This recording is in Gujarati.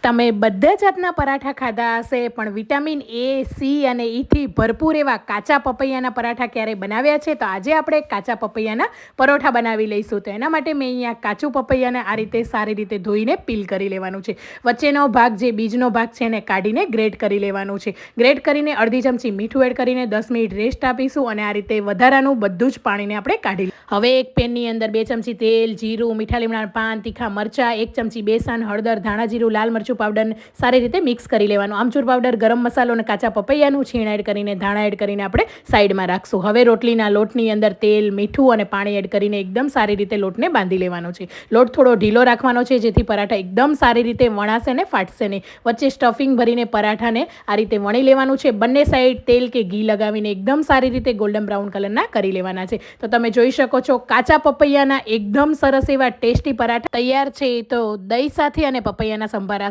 તમે બધા જાતના પરાઠા ખાધા હશે, પણ વિટામિન એ, સી અને ઈથી ભરપૂર એવા કાચા પપૈયાના પરાઠા ક્યારેય બનાવ્યા છે? તો આજે આપણે કાચા પપૈયાના પરોઠા બનાવી લઈશું. તો એના માટે મેં અહીંયા કાચું પપૈયાને આ રીતે સારી રીતે ધોઈને પીલ કરી લેવાનું છે. વચ્ચેનો ભાગ જે બીજનો ભાગ છે એને કાઢીને ગ્રેટ કરી લેવાનું છે. ગ્રેટ કરીને અડધી ચમચી મીઠું એડ કરીને 10 મિનિટ રેસ્ટ આપીશું અને આ રીતે વધારાનું બધું જ પાણીને આપણે કાઢી લઈશું. હવે એક પેનની અંદર 2 ચમચી તેલ, જીરું, મીઠા લીમડાના પાન, તીખા મરચાં, 1 ચમચી બેસન, હળદર, ધાણા જીરું, લાલ મરચું પાવડર સારી રીતે મિક્સ કરી લેવાનું. આમચૂર પાવડર, ગરમ મસાલો અને કાચા પપૈયાનું છીણ એડ કરીને ધાણા એડ કરીને આપણે સાઈડમાં રાખશું. હવે રોટલીના લોટની અંદર તેલ, મીઠું અને પાણી એડ કરીને એકદમ સારી રીતે લોટને બાંધી લેવાનો છે. લોટ થોડો ઢીલો રાખવાનો છે જેથી પરાઠા એકદમ સારી રીતે વણાશે ને ફાટશે નહીં. વચ્ચે સ્ટફિંગ ભરીને પરાઠાને આ રીતે વણી લેવાનું છે. બંને સાઈડ તેલ કે ઘી લગાવીને એકદમ સારી રીતે ગોલ્ડન બ્રાઉન કલરના કરી લેવાના છે. તો તમે જોઈ શકો છો કાચા પપૈયાના એકદમ સરસ એવા ટેસ્ટી પરાઠા તૈયાર છે. તો દહીં સાથે અને પપૈયાના સંભારા